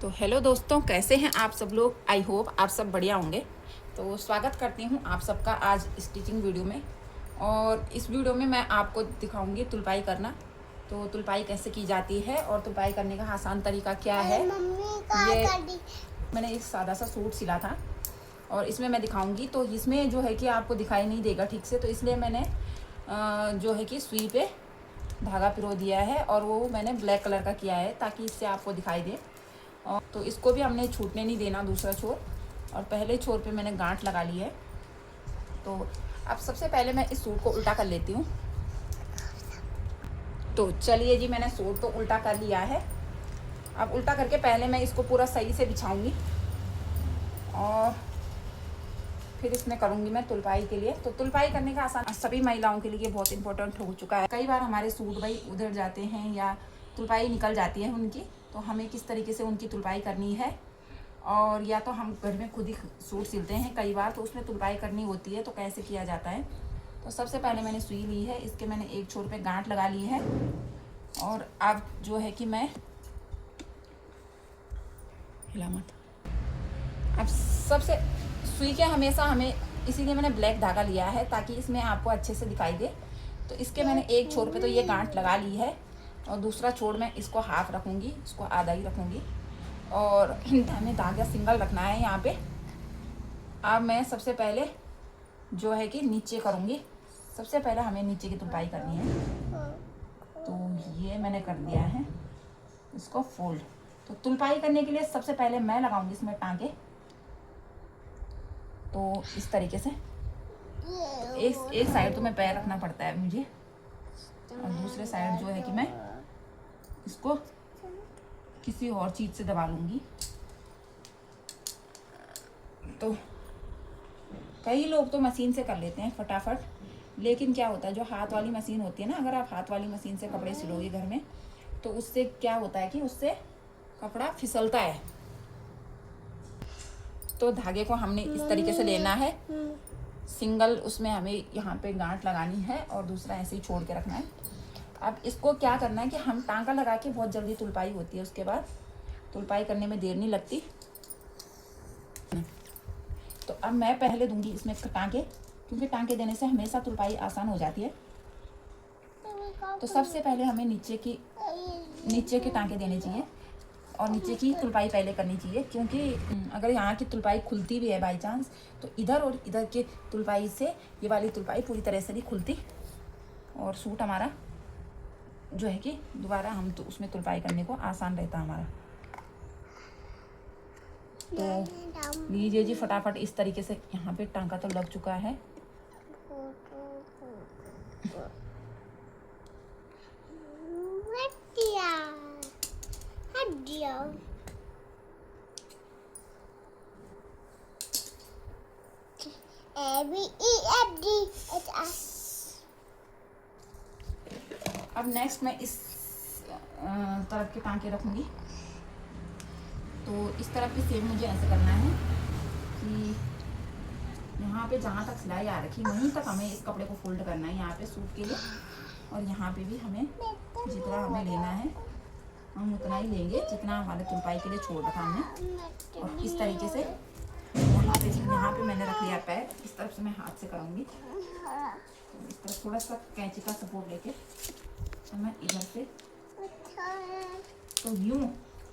तो हेलो दोस्तों, कैसे हैं आप सब लोग। आई होप आप सब बढ़िया होंगे। तो स्वागत करती हूं आप सबका आज स्टिचिंग वीडियो में। और इस वीडियो में मैं आपको दिखाऊंगी तुलपाई करना। तो तुलपाई कैसे की जाती है और तुलपाई करने का आसान तरीका क्या है। ये मैंने एक सादा सा सूट सिला था और इसमें मैं दिखाऊंगी। तो इसमें जो है कि आपको दिखाई नहीं देगा ठीक से, तो इसलिए मैंने जो है कि सुई पे धागा पिरो दिया है और वो मैंने ब्लैक कलर का किया है ताकि इससे आपको दिखाई दे। और तो इसको भी हमने छूटने नहीं देना दूसरा छोर। और पहले छोर पे मैंने गांठ लगा ली है। तो अब सबसे पहले मैं इस सूट को उल्टा कर लेती हूँ। तो चलिए जी, मैंने सूट तो उल्टा कर लिया है। अब उल्टा करके पहले मैं इसको पूरा सही से बिछाऊंगी और फिर इसमें करूँगी मैं तुलपाई के लिए। तो तुलपाई करने का आसान सभी महिलाओं के लिए बहुत इंपॉर्टेंट हो चुका है। कई बार हमारे सूट भाई उधर जाते हैं या तुलपाई निकल जाती है उनकी, तो हमें किस तरीके से उनकी तुलपाई करनी है। और या तो हम घर में खुद ही सूट सिलते हैं कई बार, तो उसमें तुलपाई करनी होती है, तो कैसे किया जाता है। तो सबसे पहले मैंने सुई ली है, इसके मैंने एक छोर पे गांठ लगा ली है। और अब जो है कि मैं हिला मत। अब सबसे सुई के हमेशा हमें, इसीलिए मैंने ब्लैक धागा लिया है ताकि इसमें आपको अच्छे से दिखाई दे। तो इसके मैंने एक छोर पे तो ये गांठ लगा ली है और दूसरा छोर मैं इसको हाफ रखूँगी, इसको आधा ही रखूँगी। और हमें धागा सिंगल रखना है यहाँ पे। अब मैं सबसे पहले जो है कि नीचे करूँगी। सबसे पहले हमें नीचे की तुलपाई करनी है। तो ये मैंने कर दिया है, इसको फोल्ड। तो तुलपाई करने के लिए सबसे पहले मैं लगाऊंगी इसमें टांके। तो इस तरीके से तो एक साइड तो मैं पैर रखना पड़ता है मुझे, और दूसरे साइड जो है कि मैं इसको किसी और चीज़ से दबा लूँगी। तो कई लोग तो मशीन से कर लेते हैं फटाफट, लेकिन क्या होता है जो हाथ वाली मशीन होती है ना, अगर आप हाथ वाली मशीन से कपड़े सिलोगे घर में, तो उससे क्या होता है कि उससे कपड़ा फिसलता है। तो धागे को हमने इस तरीके से लेना है सिंगल, उसमें हमें यहाँ पे गांठ लगानी है और दूसरा ऐसे ही छोड़ के रखना है। अब इसको क्या करना है कि हम टांका लगा के बहुत जल्दी तुलपाई होती है, उसके बाद तुलपाई करने में देर नहीं लगती। तो अब मैं पहले दूंगी इसमें टांके, क्योंकि टांके देने से हमेशा तुलपाई आसान हो जाती है। तो सबसे पहले हमें नीचे के टांके देने चाहिए और नीचे की तुलपाई पहले करनी चाहिए, क्योंकि अगर यहाँ की तुलपाई खुलती भी है बाई चांस, तो इधर और इधर के तुलपाई से ये वाली तुलपाई पूरी तरह से नहीं खुलती और सूट हमारा जो है कि दोबारा हम तो उसमें तुलपाई करने को आसान रहता हमारा। तो लीजिए जी फटाफट इस तरीके से। यहाँ पे टांका तो लग चुका है। अब नेक्स्ट मैं इस तरफ के टांके रखूँगी। तो इस तरफ भी सेम मुझे ऐसे करना है कि यहाँ पे जहाँ तक सिलाई आ रखी वहीं तक हमें इस कपड़े को फोल्ड करना है यहाँ पे सूट के लिए। और यहाँ पे भी हमें जितना हमें लेना है हम उतना ही लेंगे जितना हमारे तुलपाई के लिए छोड़ रखा हमने। और इस तरीके से यहाँ पे मैंने रख लिया पैर। इस तरफ से मैं हाथ से करूँगी। तो इस तरफ थोड़ा सा कैंची का सपोर्ट लेके तो मैं इधर से, तो यूँ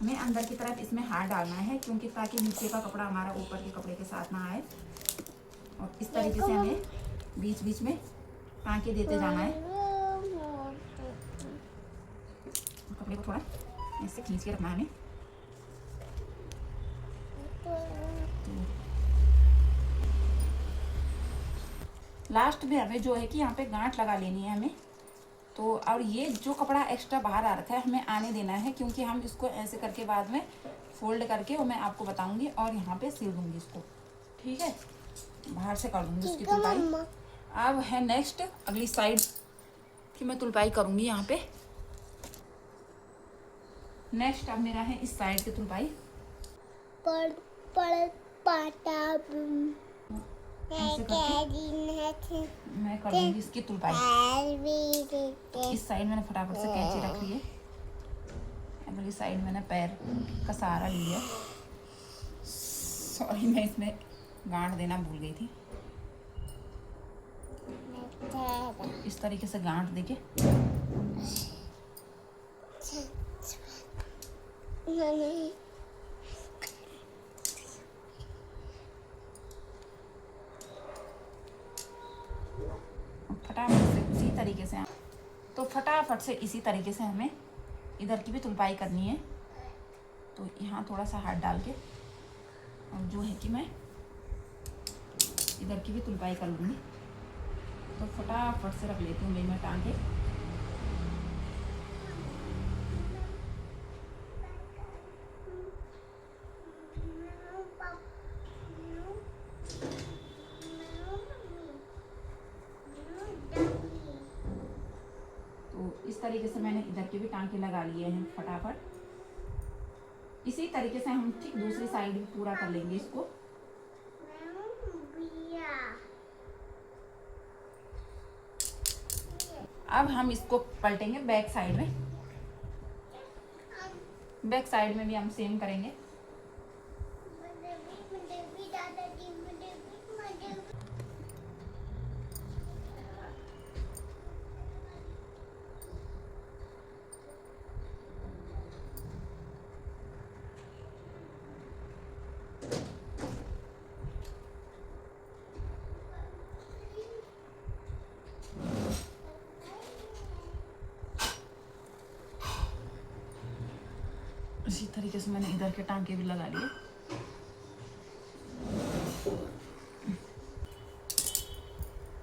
हमें अंदर की तरफ इसमें हाथ डालना है, क्योंकि ताकि नीचे का कपड़ा हमारा ऊपर के कपड़े के साथ ना आए। और इस तरीके से हमें बीच बीच में टांके देते जाना है। कपड़े को थोड़ा ऐसे खींच के रखना है हमें। लास्ट में हमें जो है कि यहाँ पे गांठ लगा लेनी है हमें। तो और ये जो कपड़ा एक्स्ट्रा बाहर आ रखा है हमें आने देना है, क्योंकि हम इसको ऐसे करके बाद में फोल्ड करके वो मैं आपको बताऊंगी और यहाँ पे सिल दूंगी इसको। ठीक है, बाहर से कर दूंगी उसकी तुलपाई। अब है नेक्स्ट अगली साइड की मैं तुलपाई करूंगी यहाँ पे। नेक्स्ट अब मेरा है इस साइड की तुलपाई। मैं कर दूंगी इसकी तुलपाई। इस साइड मैंने फटाफट से कैंची रख ली है, अगली साइड मैंने पैर का सहारा लिया। सॉरी, मैं इसमें गांठ देना भूल गई थी। तो इस तरीके से गांठ देके फटाफट से इसी तरीके से हमें इधर की भी तुलपाई करनी है। तो यहाँ थोड़ा सा हाथ डाल के और जो है कि मैं इधर की भी तुलपाई कर लूँगी। तो फटाफट से रख लेती हूँ मैं टांके। तो इस तरीके से मैंने इधर के भी टांके लगा लिए हैं फटाफट। इसी तरीके से हम ठीक दूसरी साइड भी पूरा कर लेंगे इसको। अब हम इसको पलटेंगे बैक साइड में। बैक साइड में भी हम सेम करेंगे। इसी तरीके से मैंने इधर के टांके भी लगा लिए।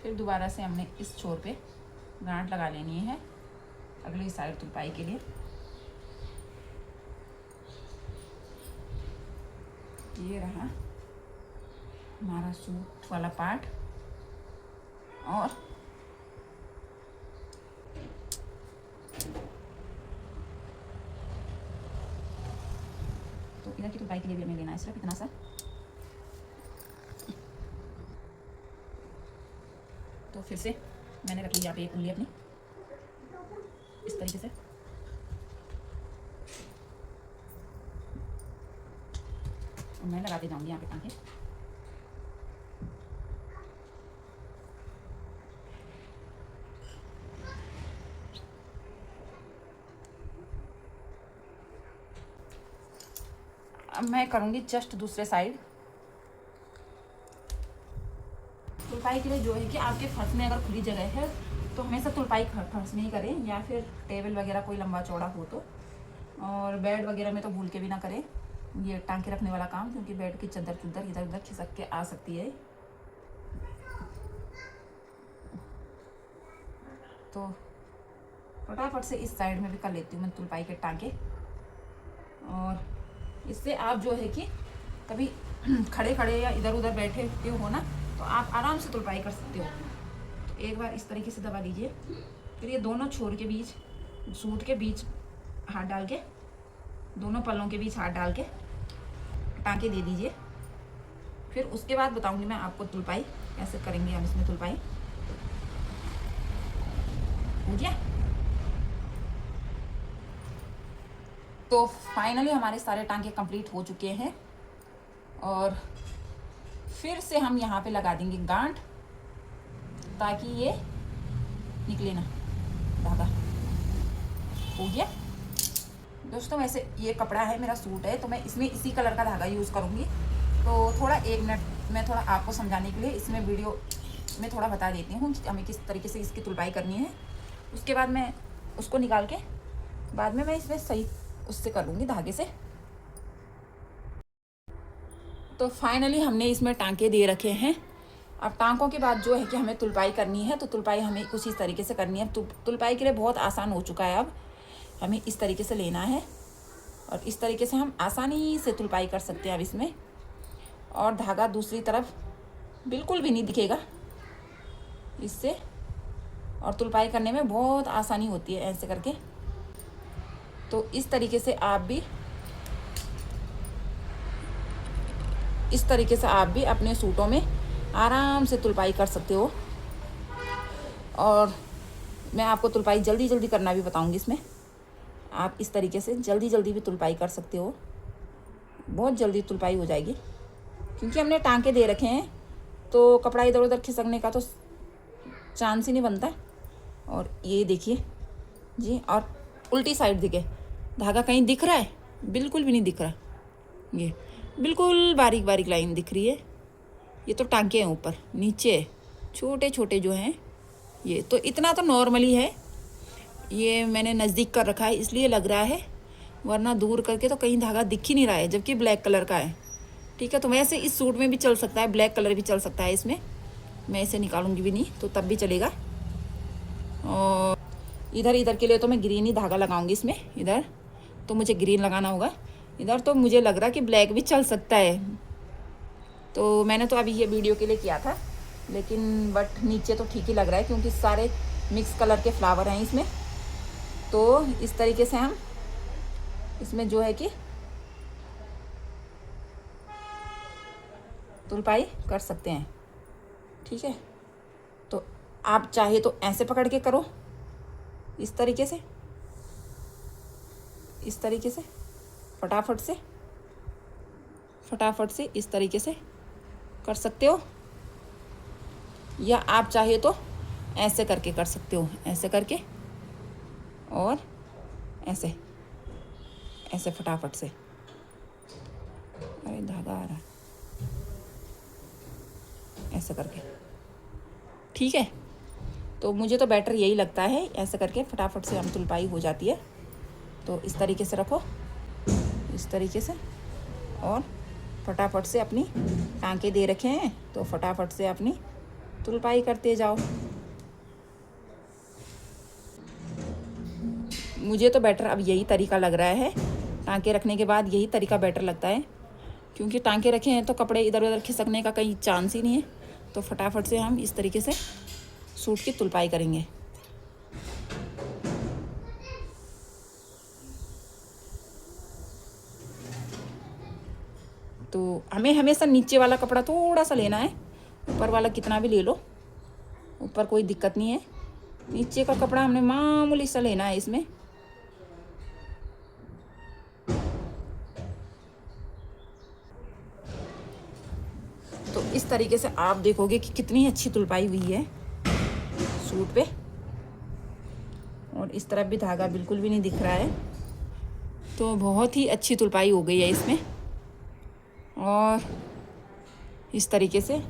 फिर दोबारा से हमने इस छोर पे गांठ लगा लेनी है अगली साइड तुरपाई के लिए। ये रहा हमारा सूट वाला पार्ट। और तो इधर की तुरपाई के लिए भी हमें लेना है सिर्फ इतना सा। तो फिर से मैंने रख ली यहाँ पे एक उंगली अपनी इस तरीके से। और मैं लगाते जाऊंगी यहाँ पे टांके। अब मैं करूँगी जस्ट दूसरे साइड। तुरपाई के लिए जो है कि आपके फर्श में अगर खुली जगह है तो हमेशा तुरपाई फर्श में ही करें, या फिर टेबल वगैरह कोई लंबा चौड़ा हो तो। और बेड वगैरह में तो भूल के भी ना करें ये टांके रखने वाला काम, क्योंकि बेड की चादर इधर उधर खिसक के आ सकती है। तो फटाफट से इस साइड में भी कर लेती हूँ मैं तुरपाई के टांके। और इससे आप जो है कि कभी खड़े खड़े या इधर उधर बैठे हो ना, तो आप आराम से तुरपाई कर सकते हो। तो एक बार इस तरीके से दबा लीजिए। फिर ये दोनों छोर के बीच, सूट के बीच हाथ डाल के, दोनों पल्लों के बीच हाथ डाल के टांके दे दीजिए। फिर उसके बाद बताऊंगी मैं आपको तुरपाई कैसे करेंगे हम इसमें तुरपाई। हो गया। तो फाइनली हमारे सारे टांके कंप्लीट हो चुके हैं। और फिर से हम यहाँ पे लगा देंगे गांठ, ताकि ये निकले ना धागा। हो गया दोस्तों। वैसे ये कपड़ा है, मेरा सूट है, तो मैं इसमें इसी कलर का धागा यूज़ करूँगी। तो थोड़ा 1 मिनट मैं थोड़ा आपको समझाने के लिए इसमें वीडियो में थोड़ा बता देती हूँ कि हमें किस तरीके से इसकी तुरपाई करनी है। उसके बाद मैं उसको निकाल के बाद में मैं इसमें सही उससे कर लूँगी धागे से। तो फाइनली हमने इसमें टांके दे रखे हैं। अब टांकों के बाद जो है कि हमें तुरपाई करनी है, तो तुरपाई हमें कुछ इस तरीके से करनी है। तुरपाई के लिए बहुत आसान हो चुका है। अब हमें इस तरीके से लेना है और इस तरीके से हम आसानी से तुरपाई कर सकते हैं अब इसमें। और धागा दूसरी तरफ बिल्कुल भी नहीं दिखेगा इससे, और तुरपाई करने में बहुत आसानी होती है ऐसे करके। तो इस तरीके से आप भी अपने सूटों में आराम से तुरपाई कर सकते हो। और मैं आपको तुरपाई जल्दी जल्दी करना भी बताऊंगी इसमें। आप इस तरीके से जल्दी जल्दी भी तुरपाई कर सकते हो। बहुत जल्दी तुलपाई हो जाएगी, क्योंकि हमने टांके दे रखे हैं तो कपड़ा इधर उधर खिसकने का तो चांस ही नहीं बनता। और ये देखिए जी, और उल्टी साइड दिखे, धागा कहीं दिख रहा है? बिल्कुल भी नहीं दिख रहा। ये बिल्कुल बारीक बारीक लाइन दिख रही है। ये तो टांके हैं, ऊपर नीचे छोटे छोटे जो हैं ये, तो इतना तो नॉर्मली है। ये मैंने नज़दीक कर रखा है इसलिए लग रहा है, वरना दूर करके तो कहीं धागा दिख ही नहीं रहा है, जबकि ब्लैक कलर का है। ठीक है, तो वैसे इस सूट में भी चल सकता है, ब्लैक कलर भी चल सकता है इसमें। मैं इसे निकालूंगी भी नहीं तो तब भी चलेगा। और इधर इधर के लिए तो मैं ग्रीन ही धागा लगाऊंगी इसमें। इधर तो मुझे ग्रीन लगाना होगा, इधर तो मुझे लग रहा कि ब्लैक भी चल सकता है। तो मैंने तो अभी ये वीडियो के लिए किया था, लेकिन बट नीचे तो ठीक ही लग रहा है, क्योंकि सारे मिक्स कलर के फ्लावर हैं इसमें। तो इस तरीके से हम इसमें जो है कि तुलपाई कर सकते हैं। ठीक है, तो आप चाहे तो ऐसे पकड़ के करो, इस तरीके से, इस तरीके से फटाफट से इस तरीके से कर सकते हो, या आप चाहे तो ऐसे करके कर सकते हो, ऐसे करके और ऐसे ऐसे फटाफट से। अरे धागा आ रहा है, ऐसे करके। ठीक है, तो मुझे तो बेटर यही लगता है, ऐसे करके फटाफट से हम तुलपाई हो जाती है। तो इस तरीके से रखो, इस तरीके से, और फटाफट से अपनी टांके दे रखे हैं तो फटाफट से अपनी तुलपाई करते जाओ। मुझे तो बेटर अब यही तरीका लग रहा है, टांके रखने के बाद यही तरीका बेटर लगता है, क्योंकि टांके रखे हैं तो कपड़े इधर उधर खिसकने का कहीं चांस ही नहीं है। तो फटाफट से हम इस तरीके से सूट की तुलपाई करेंगे। तो हमें हमेशा नीचे वाला कपड़ा थोड़ा सा लेना है, ऊपर वाला कितना भी ले लो, ऊपर कोई दिक्कत नहीं है। नीचे का कपड़ा हमने मामूली सा लेना है इसमें। तो इस तरीके से आप देखोगे कि कितनी अच्छी तुलपाई हुई है सूट पे, और इस तरफ भी धागा बिल्कुल भी नहीं दिख रहा है। तो बहुत ही अच्छी तुलपाई हो गई है इसमें। और इस तरीके से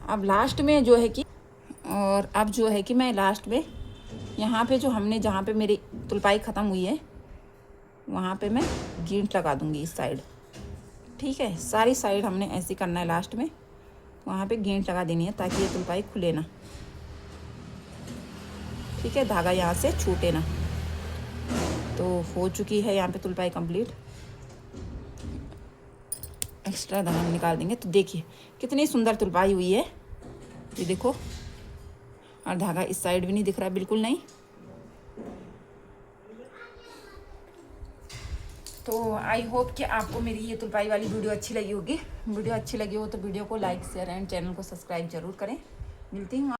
अब लास्ट में जो है कि, और अब जो है कि मैं लास्ट में यहाँ पे जो हमने, जहाँ पे मेरी तुलपाई ख़त्म हुई है वहाँ पे मैं गींट लगा दूँगी इस साइड। ठीक है, सारी साइड हमने ऐसे करना है, लास्ट में वहाँ पे गींट लगा देनी है ताकि ये तुलपाई खुले ना। ठीक है, धागा यहाँ से छूटे ना। तो हो चुकी है यहाँ पे तुलपाई कंप्लीट। एक्स्ट्रा धागा निकाल देंगे। तो देखिए कितनी सुंदर तुलपाई हुई है, ये देखो। और धागा इस साइड भी नहीं दिख रहा, बिल्कुल नहीं। तो आई होप कि आपको मेरी ये तुलपाई वाली वीडियो अच्छी लगी होगी। वीडियो अच्छी लगी हो तो वीडियो को लाइक शेयर एंड चैनल को सब्सक्राइब जरूर करें। मिलती हूँ